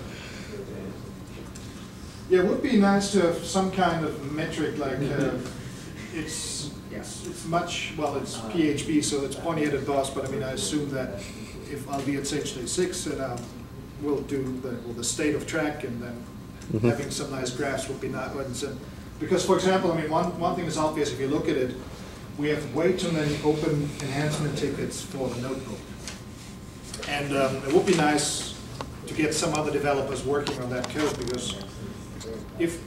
Yeah, it would be nice to have some kind of metric like it's much, well, it's PHP, so it's pointy-headed boss, but I mean, I assume that if I'll be at Sage Day 6, and we'll do the state of Trac, and then having some nice graphs would be nice. Because, for example, I mean, one thing is obvious if you look at it, we have way too many open enhancement tickets for the notebook. And it would be nice to get some other developers working on that code, because if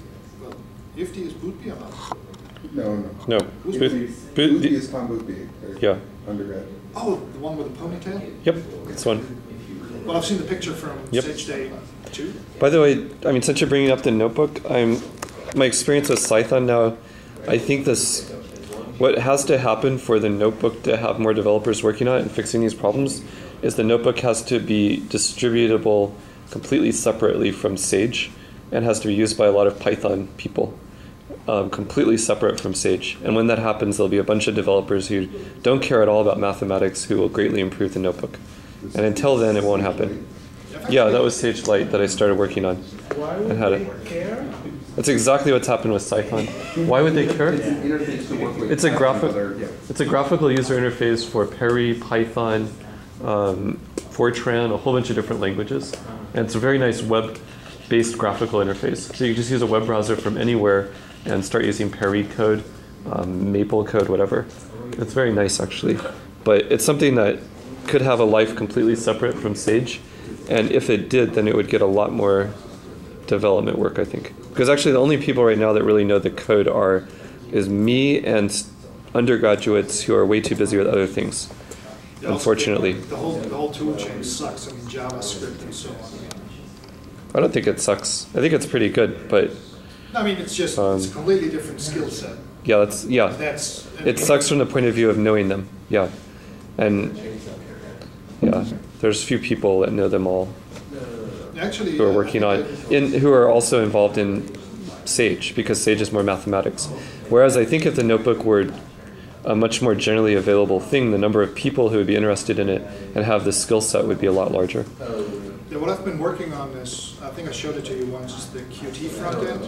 the is Bootby or not?
No.
No.
Who's
Boothby is Tom Boothby.
Yeah.
Undergrad.
Oh, the one with the ponytail?
Yep, this one.
Well, I've seen the picture from
Yep.
Sage Day 2.
By the way, I mean, since you're bringing up the notebook, my experience with Python now, I think what has to happen for the notebook to have more developers working on it and fixing these problems is the notebook has to be distributable completely separately from Sage and has to be used by a lot of Python people. completely separate from Sage. And when that happens, there'll be a bunch of developers who don't care at all about mathematics who will greatly improve the notebook. And until then, it won't happen. Yeah, that was Sage Lite that I started working on.
Why
I had
would
it.
they care?
That's exactly what's happened with Cython. Why would they care?
It's an interface to work with.
It's a
yeah.
It's a graphical user interface for Perry, Python, Fortran, a whole bunch of different languages, and it's a very nice web-based graphical interface. So you just use a web browser from anywhere and start using Perry code, Maple code, whatever. It's very nice actually, but it's something that could have a life completely separate from Sage, and if it did, then it would get a lot more development work, I think. Because actually the only people right now that really know the code is me and undergraduates who are way too busy with other things,
Yeah, also,
unfortunately.
The whole tool chain sucks. I mean, JavaScript and so on.
I don't think it sucks. I think it's pretty good, but
No, I mean, it's just it's a completely different skill set.
yeah, it sucks from the point of view of knowing them. Yeah, and yeah, there's few people that know them all
Actually,
who are working on who are also involved in Sage, because Sage is more mathematics. Whereas I think if the notebook were a much more generally available thing, the number of people who would be interested in it and have the skill set would be a lot larger.
Yeah, what I've been working on is, I think I showed it to you once, is the Qt front end.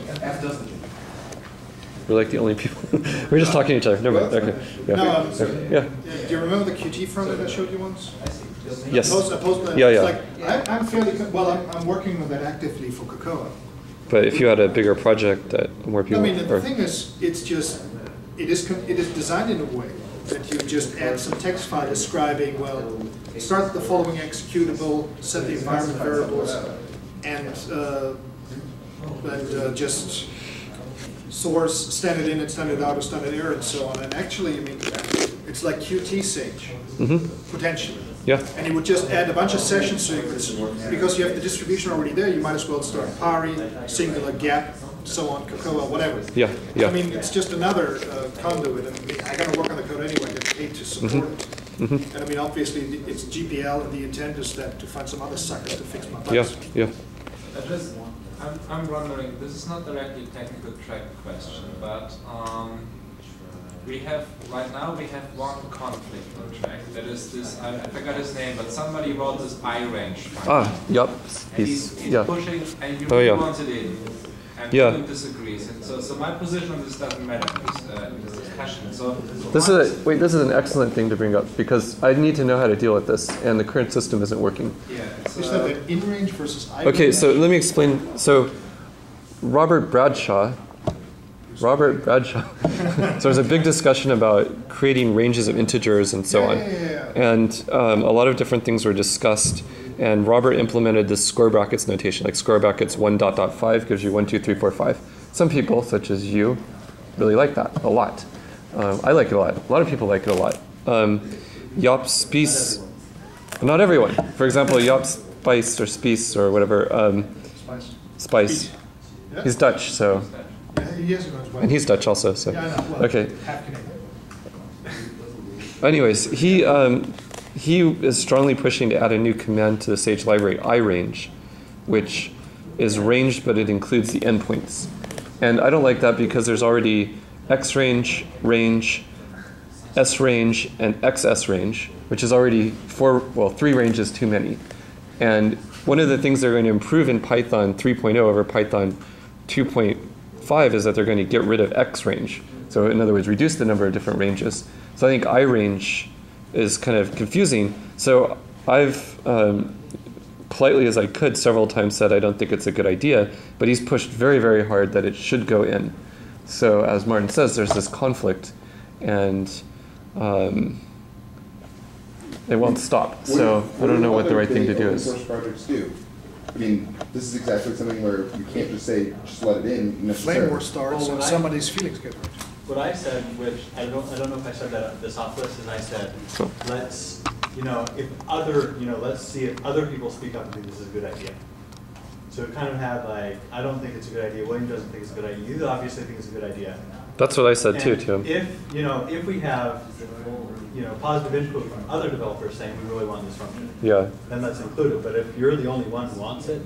We're like the only people. We're just talking to each other. Never mind. Okay. Yeah.
No,
Okay. Yeah.
do you remember the Qt front end I showed you once?
Yes.
Yeah.
Yeah.
Like, I'm fairly, I'm working with that actively for Cocoa.
But if you had a bigger project that more people.
I mean, the thing is, it is designed in a way that you just add some text file describing, well, start the following executable, set the environment variables, and just source, standard in and standard out or standard error and so on. And actually, I mean, it's like Qt Sage, potentially.
Yeah.
And you would just add a bunch of sessions, so you could, because you have the distribution already there, you might as well start Pari, singular, gap, so on, Cocoa, whatever.
Yeah. Yeah.
I mean, it's just another conduit. I mean, I gotta work on the code anyway, I get paid to support it. And I mean, obviously, it's GPL, and the intent is that to find some other suckers to fix my bugs.
Yeah. Yeah.
I'm wondering, this is not directly a technical track question, but right now we have one conflict on track. That is this, I forgot his name, but somebody wrote this iRange function.
Yep.
And he's pushing, and he
Oh, yeah.
wants it in. And
Yeah.
he disagrees. And so my position on this doesn't matter in this discussion. So
This is an excellent thing to bring up, because I need to know how to deal with this, and the current system isn't working.
yeah,
Is that the in-range versus I-range?
Okay, so let me explain. So Robert Bradshaw. So there's a big discussion about creating ranges of integers and so on. And a lot of different things were discussed. And Robert implemented this square brackets notation, like square brackets 1.5 gives you 1, 2, 3, 4, 5. Some people, such as you, really like that a lot. I like it a lot. A lot of people like it a lot. Jaap Spies, not everyone. For example, Jaap Spies or Spies or whatever. Spice. He's Dutch, so.
He has one as well.
And he's Dutch also, so.
Yeah, I know. Well,
Okay.
half Canadian.
Anyways, he is strongly pushing to add a new command to the Sage library, iRange, which is ranged, but it includes the endpoints. And I don't like that because there's already XRange, range, SRange, and XSRange, which is already 3 ranges too many. And one of the things they're going to improve in Python 3.0 over Python 2.5 is that they're going to get rid of XRange. So in other words, reduce the number of different ranges. So I think iRange is kind of confusing. So I've politely as I could several times said I don't think it's a good idea, but he's pushed very, very hard that it should go in. So as Martin says, there's this conflict, and it won't stop. So I don't know what the right thing to do is.
Open source projects do. I mean, this is exactly something where you can't just say, just let it in necessarily.
Flame war starts and somebody's feelings get hurt.
What I said, which I don't know if I said that at this off list, is I said, let's, let's see if other people speak up and think this is a good idea. So it kind of had like, I don't think it's a good idea, William doesn't think it's a good idea, you obviously think it's a good idea.
That's what I said too, Tim.
If we have, positive input from other developers saying we really want this function,
Yeah.
then that's included. But if you're the only one who wants it,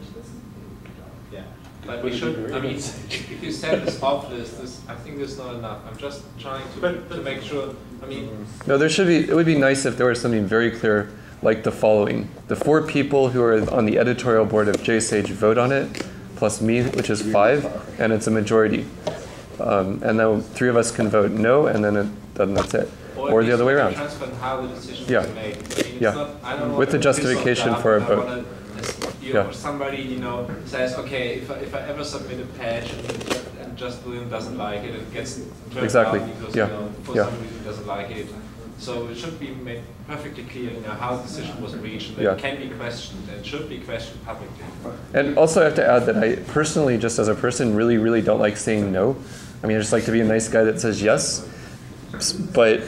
yeah.
But we should, I mean, if you set this off list, I think this is not enough. I'm just trying to make sure, I mean.
No, there should be, it would be nice if there was something very clear, like the following. The 4 people who are on the editorial board of JSage vote on it, plus me, which is 5, and it's a majority. And then 3 of us can vote no, and then that's it. Or the other way around.
Transparent how the decision
Yeah.
was made. I mean,
Yeah.
not, I don't
With the
want to piss off
justification
the
for a
admin. I
vote.
wanna-
Yeah.
Somebody, you know, says, okay, if I ever submit a patch and just William doesn't like it, it gets turned
Exactly.
down because,
Yeah.
you know, for
Yeah.
some reason he doesn't like it. So it should be made perfectly clear, you know, how the decision was reached, and that
Yeah.
it can be questioned and should be questioned publicly.
And also I have to add that I personally, just as a person, really, really don't like saying no. I mean, I just like to be a nice guy that says yes. But,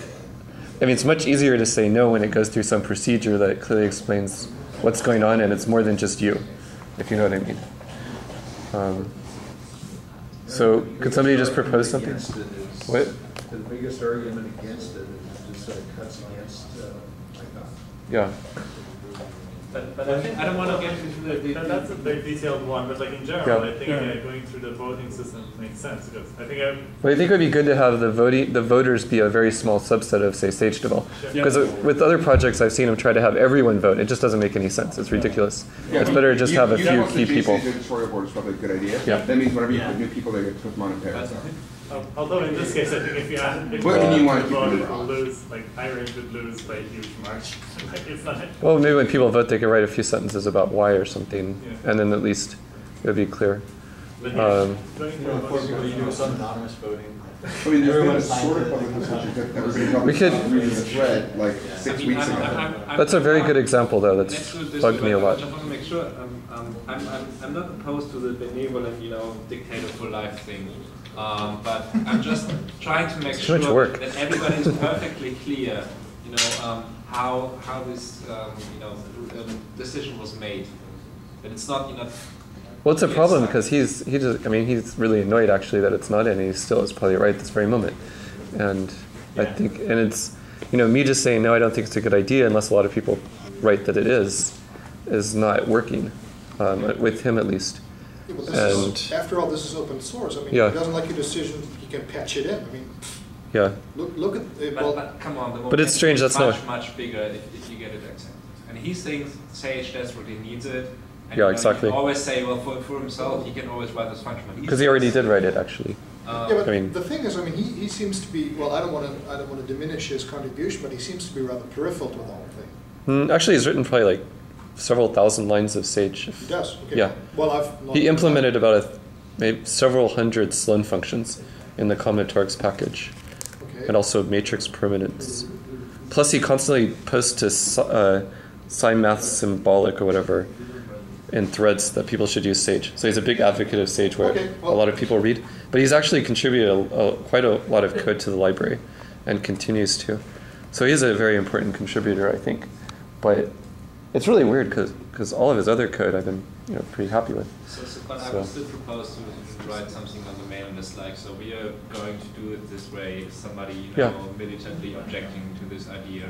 I mean, it's much easier to say no when it goes through some procedure that clearly explains what's going on, and it's more than just you, if you know what I mean. So, could somebody just propose something? What?
The biggest argument against it is just that it cuts against ICON.
Yeah.
But I think, I don't want to get into the.
That's a very detailed one, but like in general,
Yeah.
I think going through the voting system makes sense because I think
Well, I think it would be good to have the voters be a very small subset of, say, Sage Devel. Because with other projects, I've seen them try to have everyone vote. It just doesn't make any sense. It's ridiculous. It's better to just have a few key people.
The editorial board is probably a good idea.
Yeah.
That means whenever you put new people, they get to put them on in pairs.
although in this case, I think if you add if
What do you want to
vote,
keep
it
it
will
on?
lose, like Irish would lose by a huge margin. Like it's not.
Well, maybe when people vote, they could write a few sentences about why or something,
Yeah.
and then at least it would be clear.
But
Um,
going through a
Before
voting
you do
system-
some anonymous voting.
I mean, there's been
Everyone
a
signs
sort
it,
of public
and it
consultation
comes
that
out.
everybody probably
We could-
saw reading the thread like
I
6
mean,
weeks ago.
That's a very good example, though.
Let's
That's
do it this
bugged
way,
me a
but I
lot.
just want to make sure I'm not opposed to the benevolent, you know, dictator for life thing. But I'm just trying to make
It's too
sure
much work.
that everybody is perfectly clear, you know, how this decision was made. That it's not, you know.
Well, it's a
yes,
problem because he's really annoyed actually that it's not in. He still is probably right this very moment, and I think, and it's, you know, me just saying no, I don't think it's a good idea unless a lot of people write that it is not working, with him at least.
Yeah, but this
And
is, after all, this is open source. I mean,
Yeah.
if he doesn't like your decision, he can patch it in. I mean,
Yeah,
look at
But come on, the
But it's strange,
is
that's
much bigger if you get it accepted. And he thinks Sage desperately needs it. And,
Yeah,
you know,
exactly.
You can always say, well, for himself, he can always write this function.
because he already did write it actually.
yeah, but
I mean-
the thing is, I mean, he seems to be. Well, I don't want to diminish his contribution, but he seems to be rather peripheral to the whole thing.
Actually, he's written probably like several thousand lines of Sage.
He does. Okay.
Yeah.
Well, I've not
He implemented about maybe several hundred Sloan functions in the combinatorics package,
Okay.
and also matrix permanence. Plus, he constantly posts to sign math symbolic or whatever in threads that people should use Sage. So he's a big advocate of Sage, where
Okay, well-
a lot of people read. But he's actually contributed quite a lot of code to the library, and continues to. So he's a very important contributor, I think. But it's really weird because all of his other code I've been pretty happy with.
But I
So-
would still propose to write something on the mailing list, like, so we are going to do it this way. If somebody,
Yeah.
militantly objecting to this idea.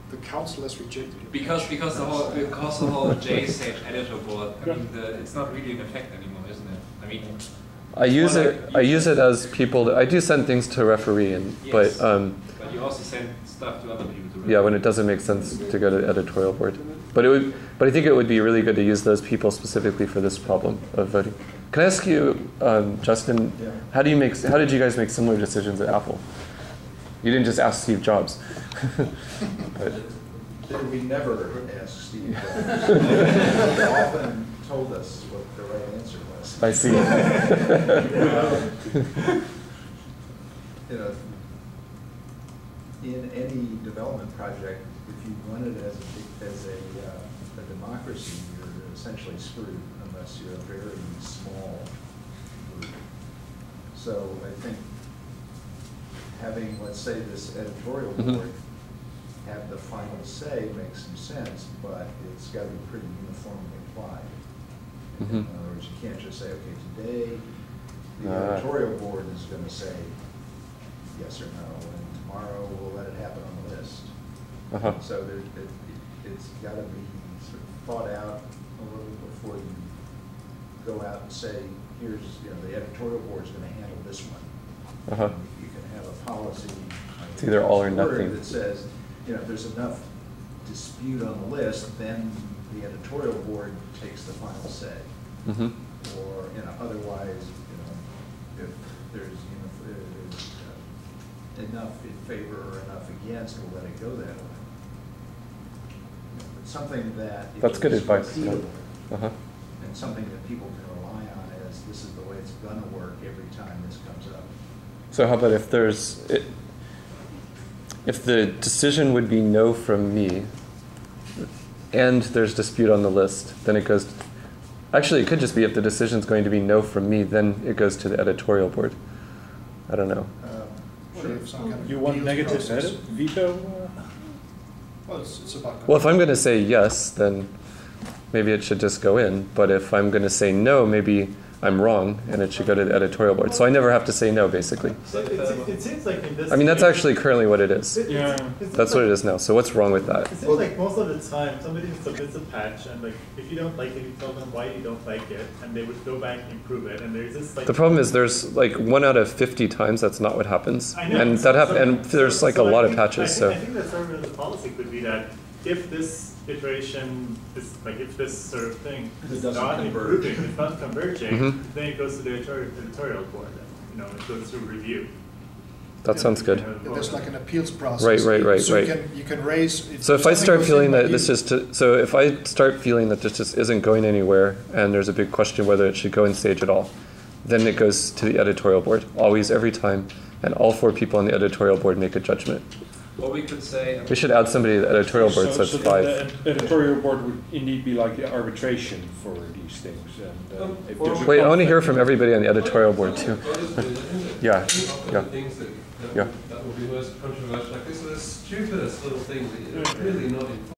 The council has rejected it.
Because the whole JSage editor board, I mean, it's not really in effect anymore, isn't it? I mean,
I use it as people. I do send things to referee,
yes,
but
but you also send stuff to other people to read.
yeah, when it doesn't make sense to go to editorial board. But I think it would be really good to use those people specifically for this problem of voting. Can I ask you, Justin, how did you guys make similar decisions at Apple? You didn't just ask Steve Jobs. But,
We never asked Steve. He often told us what the right answer was.
I see.
You know, in any development project, if you run it as a democracy, you're essentially screwed unless you're a very small group. So I think having, let's say, this editorial board have the final say makes some sense, but it's got to be pretty uniformly applied. In other words, you can't just say, okay, today the editorial board is going to say yes or no, and tomorrow we'll let it happen on the list. So it's got to be sort of thought out a little before you go out and say, here's, the editorial board's gonna handle this one.
Uh-huh.
You can have a policy.
It's either all or nothing.
That says, if there's enough dispute on the list, then the editorial board takes the final say.
Mm-hmm.
Or, otherwise, if there's, enough in favor or enough against, we'll let it go that way. But something that
That's good
is
advice. Yeah.
repeatable,
Uh-huh.
and something that people can rely on as this is the way it's gonna work every time this comes up.
So how about if if the decision would be no from me, and there's dispute on the list, then it goes. Actually, it could just be if the decision's going to be no from me, then it goes to the editorial board. I don't know.
Sure, if some kind of
You want
appeals
negative
process.
veto?
Well, it's about.
Well, if I'm going to say yes, then maybe it should just go in. But if I'm going to say no, maybe I'm wrong, and it should go to the editorial board. So I never have to say no, basically.
So it seems like in this.
I mean, that's
case-
actually currently what it is.
Yeah.
That's what it is now. So what's wrong with that?
It seems like most of the time, somebody submits a patch, and like, if you don't like it, you tell them why you don't like it, and they would go back and improve it, and there's this like.
The problem is there's like 1 out of 50 times that's not what happens,
I know.
and and there's like a lot of patches.
I
So
think that sort of the policy could be that if this iteration, if this sort of thing is not improving, it's not converging,
Mhm.
then it goes to the editorial board, it goes through review.
that sounds good.
There's like an appeals process.
Right,
So
right.
you can raise.
So if I
something
start
goes
feeling
in by
that this
you-
just so if I start feeling that this just isn't going anywhere, and there's a big question whether it should go in stage at all, then it goes to the editorial board always, every time, and all 4 people on the editorial board make a judgment.
Or we could say,
We should add somebody to the editorial board, so it's
then
5.
the editorial board would indeed be like the arbitration for these things. And if there's a
Wait, I want to hear
conflict-
from everybody on the editorial board too. Yeah, yeah.
Things that,
Yeah.
that will be most controversial. Like this are the stupidest little things that are really not important.